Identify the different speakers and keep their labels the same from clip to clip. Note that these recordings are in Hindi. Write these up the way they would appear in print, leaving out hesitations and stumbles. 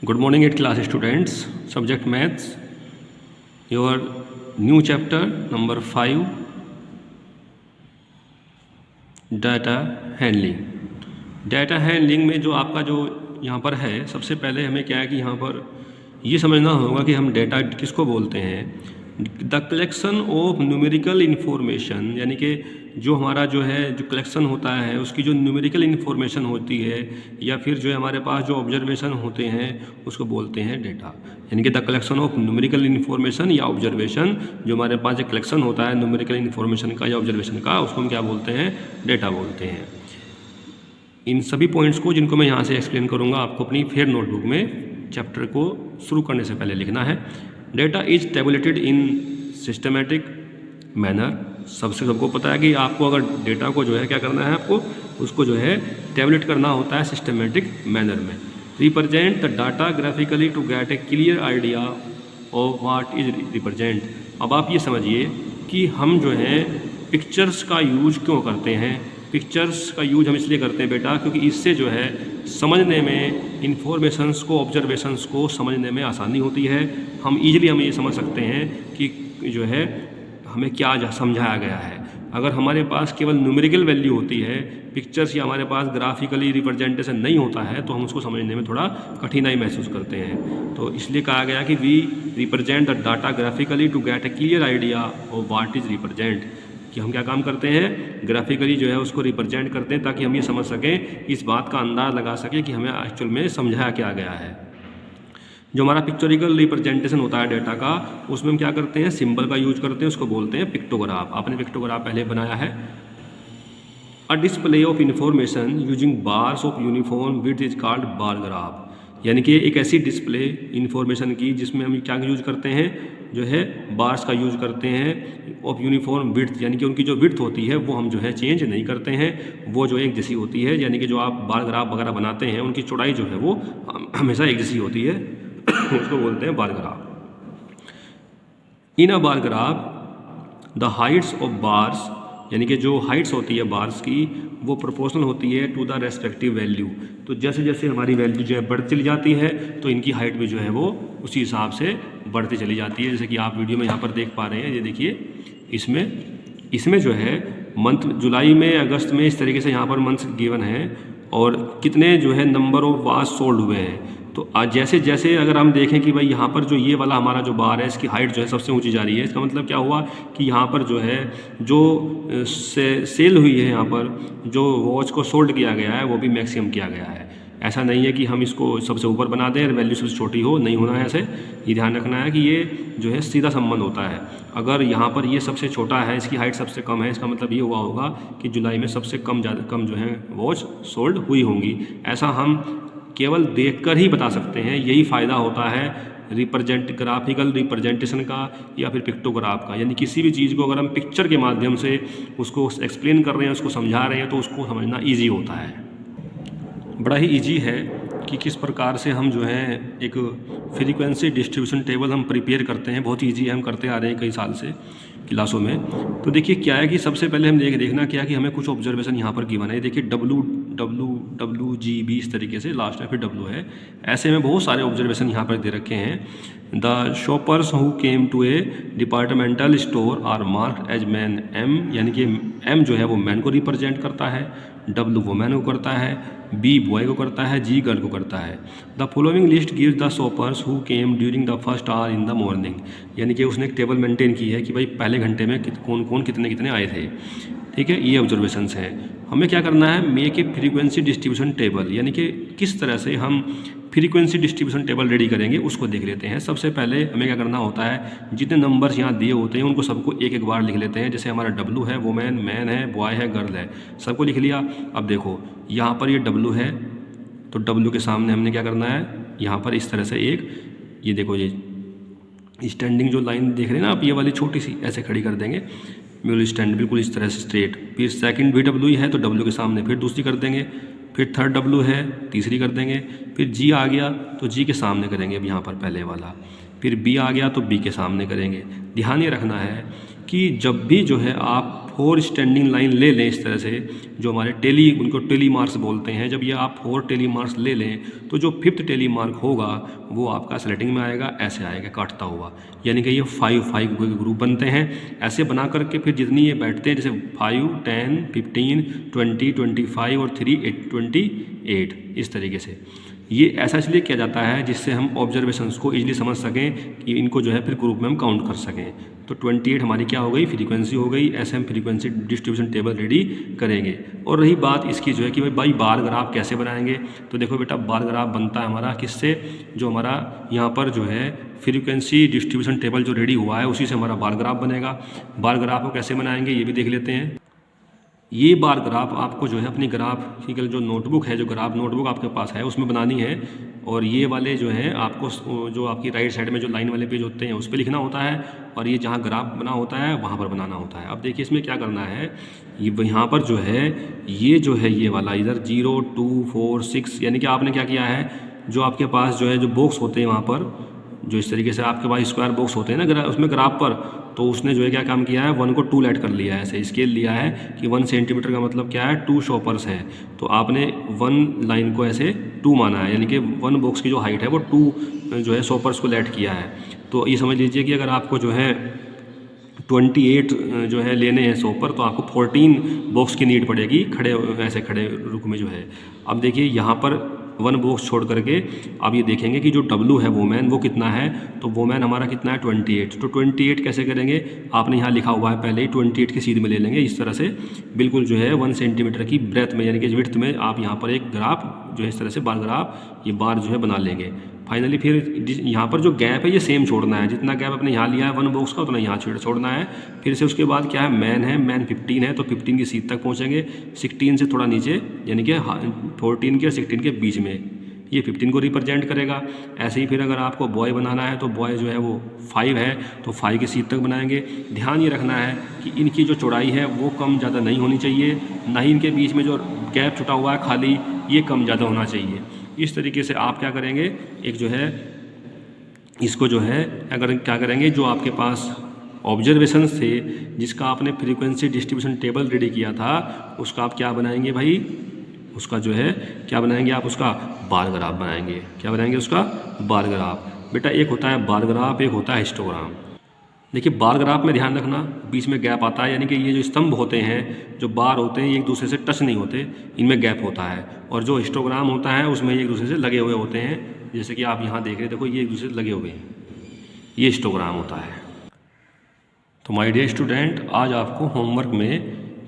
Speaker 1: Good morning, 8th class students. Subject Maths. Your new chapter number 5, Data Handling. Data Handling में जो आपका जो यहाँ पर है, सबसे पहले हमें क्या है कि यहाँ पर ये समझना होगा कि हम डेटा किसको बोलते हैं। The collection of numerical information, यानी कि जो हमारा जो है जो कलेक्शन होता है उसकी जो न्यूमेरिकल इन्फॉर्मेशन होती है या फिर जो है हमारे पास जो ऑब्जर्वेशन होते हैं उसको बोलते हैं डेटा। यानी कि the collection of numerical information या ऑब्जर्वेशन, जो हमारे पास जो कलेक्शन होता है न्यूमेरिकल इन्फॉर्मेशन का या ऑब्जर्वेशन का, उसको हम क्या बोलते हैं, डेटा बोलते हैं। इन सभी पॉइंट्स को जिनको मैं यहाँ से एक्सप्लेन करूँगा आपको अपनी फेयर नोटबुक में चैप्टर को शुरू करने से पहले लिखना है। Data is tabulated in systematic manner. सबको पता है कि आपको अगर डेटा को जो है क्या करना है, आपको उसको जो है टेबुलेट करना होता है सिस्टमेटिक मैनर में। Represent the data graphically to get a clear idea of what is represent. अब आप ये समझिए कि हम जो है पिक्चर्स का यूज क्यों करते हैं। पिक्चर्स का यूज हम इसलिए करते हैं बेटा क्योंकि इससे जो है समझने में, इन्फॉर्मेशंस को, ऑब्जर्वेशंस को समझने में आसानी होती है। हम ये समझ सकते हैं कि जो है हमें क्या समझाया गया है। अगर हमारे पास केवल न्यूमेरिकल वैल्यू होती है, पिक्चर्स या हमारे पास ग्राफिकली रिप्रेजेंटेशन नहीं होता है, तो हम उसको समझने में थोड़ा कठिनाई महसूस करते हैं। तो इसलिए कहा गया कि we represent the data graphically to get a clear idea of what is represent, कि हम क्या काम करते हैं, ग्राफिकली जो है उसको रिप्रेजेंट करते हैं ताकि हम ये समझ सकें, इस बात का अंदाज़ लगा सकें कि हमें एक्चुअल में समझाया क्या गया है। जो हमारा पिक्चोरिकल रिप्रेजेंटेशन होता है डेटा का, उसमें हम क्या करते हैं, सिंबल का यूज करते हैं, उसको बोलते हैं पिक्टोग्राफ। आपने पिक्टोग्राफ पहले बनाया है। A display of information using bars of uniform width is called bar graph. यानी कि एक ऐसी डिस्प्ले इंफॉर्मेशन की जिसमें हम क्या यूज करते हैं, जो है बार्स का यूज करते हैं ऑफ यूनिफॉर्म विड्थ, यानी कि उनकी जो विड्थ होती है वो हम जो है चेंज नहीं करते हैं, वो जो एक जैसी होती है। यानी कि जो आप बार ग्राफ वगैरह बनाते हैं उनकी चौड़ाई जो है वो हमेशा एक जैसी होती है, उसको बोलते हैं bar graph. In a bar graph the Heights of bars, यानी कि जो हाइट्स होती है बार्स की वो प्रोपोर्शनल होती है टू द रेस्पेक्टिव वैल्यू। तो जैसे जैसे हमारी वैल्यू जो है बढ़ती चली जाती है तो इनकी हाइट भी जो है वो उसी हिसाब से बढ़ती चली जाती है। जैसे कि आप वीडियो में यहाँ पर देख पा रहे हैं, ये देखिए इसमें जो है मंथ जुलाई में, अगस्त में, इस तरीके से यहाँ पर मंथ्स गिवन है और कितने जो है नंबर ऑफ बार्स सोल्ड हुए हैं। तो जैसे जैसे अगर हम देखें कि भाई यहाँ पर जो ये वाला हमारा जो बार है इसकी हाइट जो है सबसे ऊंची जा रही है, इसका मतलब क्या हुआ कि यहाँ पर जो है जो सेल हुई है, यहाँ पर जो वॉच को सोल्ड किया गया है वो भी मैक्सिमम किया गया है। ऐसा नहीं है कि हम इसको सबसे ऊपर बना दें और वैल्यू सबसे छोटी हो, नहीं होना है ऐसे। ये ध्यान रखना है कि ये जो है सीधा संबंध होता है। अगर यहाँ पर ये सबसे छोटा है, इसकी हाइट सबसे कम है, इसका मतलब ये हुआ होगा कि जुलाई में सबसे कम जो है वॉच सोल्ड हुई होंगी। ऐसा हम केवल देखकर ही बता सकते हैं। यही फ़ायदा होता है ग्राफिकल रिप्रेजेंटेशन का या फिर पिक्टोग्राफ का। यानी किसी भी चीज़ को अगर हम पिक्चर के माध्यम से उसको एक्सप्लेन कर रहे हैं, उसको समझा रहे हैं, तो उसको समझना ईजी होता है। बड़ा ही ईजी है कि किस प्रकार से हम जो है एक फ्रीक्वेंसी डिस्ट्रीब्यूशन टेबल हम प्रिपेयर करते हैं। बहुत ईजी है, हम करते आ रहे हैं कई साल से क्लासों में। तो देखिए क्या है कि सबसे पहले हम देखना क्या कि हमें कुछ ऑब्जर्वेशन यहाँ पर गिवन है। देखिए डब्लू जी बी, इस तरीके से लास्ट में फिर डब्लू है। ऐसे में बहुत सारे ऑब्जर्वेशन यहाँ पर दे रखे हैं। The shoppers who came to a departmental store are marked as man M, यानी कि एम जो है वो मैन को रिप्रेजेंट करता है, डब्लू वुमेन को करता है, बी बॉय को करता है, जी गर्ल को करता है। The following list gives the shoppers who came during the first hour in the morning, यानी कि उसने एक टेबल मेंटेन की है कि भाई पहले घंटे में कौन कौन कितने आए थे। ठीक है, ये ऑब्जर्वेशंस हैं। हमें क्या करना है, make a frequency distribution table, यानी कि किस तरह से हम फ्रीक्वेंसी डिस्ट्रीब्यूशन टेबल रेडी करेंगे उसको देख लेते हैं। सबसे पहले हमें क्या करना होता है, जितने नंबर्स यहाँ दिए होते हैं उनको सबको एक एक बार लिख लेते हैं। जैसे हमारा डब्लू है, वुमेन, मैन है, बॉय है, गर्ल है, सबको लिख लिया। अब देखो यहाँ पर ये डब्लू है, तो डब्लू के सामने हमने क्या करना है, यहाँ पर इस तरह से एक, ये देखो ये स्टैंडिंग जो लाइन देख रहे हैं ना आप, ये वाली छोटी सी ऐसे खड़ी कर देंगे, बिल्कुल स्टैंड, बिल्कुल इस तरह से स्ट्रेट। फिर सेकंड भी डब्लू ही है तो डब्लू के सामने फिर दूसरी कर देंगे, फिर थर्ड डब्लू है तीसरी कर देंगे, फिर जी आ गया तो जी के सामने करेंगे अब यहाँ पर पहले वाला, फिर बी आ गया तो बी के सामने करेंगे। ध्यान ये रखना है कि जब भी जो है आप 4 स्टैंडिंग लाइन ले लें इस तरह से, जो हमारे टेली, उनको टेली मार्क्स बोलते हैं, जब ये आप 4 टेली मार्क्स ले लें तो जो 5th टेली मार्क होगा वो आपका सेलेक्टिंग में आएगा, ऐसे आएगा काटता हुआ, यानी कि ये 5 ग्रुप बनते हैं। ऐसे बना करके फिर जितनी ये बैठते हैं, जैसे 5, 10, 15, 20, 25 और 3, 28, इस तरीके से। ये ऐसा इसलिए किया जाता है जिससे हम ऑब्जर्वेशंस को इजीली समझ सकें कि इनको जो है फिर ग्रुप में हम काउंट कर सकें। तो 28 हमारी क्या हो गई, फ्रीक्वेंसी हो गई। ऐसे हम फ्रीक्वेंसी डिस्ट्रीब्यूशन टेबल रेडी करेंगे। और रही बात इसकी जो है कि भाई बार ग्राफ कैसे बनाएंगे, तो देखो बेटा बार ग्राफ बनता है हमारा किससे, जो हमारा यहाँ पर जो है फ्रीक्वेंसी डिस्ट्रीब्यूशन टेबल जो रेडी हुआ है उसी से हमारा बार ग्राफ बनेगा। बार ग्राफ को कैसे बनाएंगे ये भी देख लेते हैं। ये बार ग्राफ आपको जो है अपनी ग्राफिकल जो नोटबुक है, जो ग्राफ नोटबुक आपके पास है उसमें बनानी है। और ये वाले जो है आपको जो आपकी राइट साइड में जो लाइन वाले पेज होते हैं उस पर लिखना होता है, और ये जहाँ ग्राफ बना होता है वहाँ पर बनाना होता है। अब देखिए इसमें क्या करना है, ये यहाँ पर जो है ये जो है ये वाला इधर 0, 2, 4, 6, यानी कि आपने क्या किया है, जो आपके पास जो है जो बॉक्स होते हैं वहाँ पर, जो इस तरीके से आपके पास स्क्वायर बॉक्स होते हैं ना उसमें ग्राफ पर, तो उसने जो है क्या काम किया है 1 को 2 ऐड कर लिया है। ऐसे स्केल लिया है कि 1 सेंटीमीटर का मतलब क्या है 2 शॉपर्स है, तो आपने 1 लाइन को ऐसे 2 माना है, यानी कि 1 बॉक्स की जो हाइट है वो 2 जो है शॉपर्स को ऐड किया है। तो ये समझ लीजिए कि अगर आपको जो है 28 जो है लेने हैं शॉपर, तो आपको 14 बॉक्स की नीड पड़ेगी खड़े ऐसे खड़े रुक में जो है। अब देखिए यहाँ पर 1 बॉक्स छोड़ करके अब ये देखेंगे कि जो W है वोमैन वो कितना है, तो वोमैन हमारा कितना है 28। तो 28 कैसे करेंगे, आपने यहाँ लिखा हुआ है पहले ही 28 की सीध में ले लेंगे इस तरह से, बिल्कुल जो है 1 सेंटीमीटर की ब्रेथ में, यानी कि विड्थ में आप यहाँ पर एक ग्राफ जो है इस तरह से बार ग्राफ ये बार जो है बना लेंगे। फाइनली फिर यहाँ पर जो गैप है ये सेम छोड़ना है, जितना गैप आपने यहाँ लिया है 1 बॉक्स का उतना यहाँ छोड़ना है। फिर से उसके बाद क्या है, मैन 15 है तो 15 की सीध तक पहुँचेंगे, 16 से थोड़ा नीचे, यानी कि 14 के और 16 के बीच में ये 15 को रिप्रेजेंट करेगा। ऐसे ही फिर अगर आपको बॉय बनाना है तो बॉय जो है वो 5 है तो 5 की सीध तक बनाएंगे। ध्यान ये रखना है कि इनकी जो चौड़ाई है वो कम ज़्यादा नहीं होनी चाहिए, ना ही इनके बीच में जो गैप छुटा हुआ है खाली ये कम ज़्यादा होना चाहिए। इस तरीके से आप क्या करेंगे, एक जो है इसको जो है अगर क्या करेंगे, जो आपके पास ऑब्जर्वेशंस थे जिसका आपने फ्रीक्वेंसी डिस्ट्रीब्यूशन टेबल रेडी किया था उसका आप क्या बनाएंगे भाई, उसका जो है क्या बनाएंगे आप, उसका बार ग्राफ बनाएंगे। क्या बनाएंगे, उसका बार ग्राफ। बेटा एक होता है बार ग्राफ, एक होता है हिस्टोग्राम। देखिए बार ग्राफ में ध्यान रखना बीच में गैप आता है, यानी कि ये जो स्तंभ होते हैं जो बार होते हैं ये एक दूसरे से टच नहीं होते, इनमें गैप होता है। और जो हिस्टोग्राम होता है उसमें ये एक दूसरे से लगे हुए होते हैं, जैसे कि आप यहाँ देख रहे हैं, देखो ये एक दूसरे से लगे हुए हैं, ये हिस्टोग्राम होता है। तो माय डियर स्टूडेंट, आज आपको होमवर्क में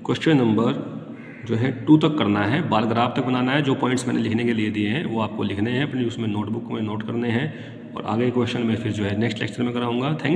Speaker 1: क्वेश्चन नंबर जो है 2 तक करना है, बार ग्राफ तक बनाना है। जो पॉइंट्स मैंने लिखने के लिए दिए हैं वो आपको लिखने हैं अपनी उसमें नोटबुक में नोट करने हैं, और आगे क्वेश्चन में फिर जो है नेक्स्ट लेक्चर में कराऊंगा। थैंक्स।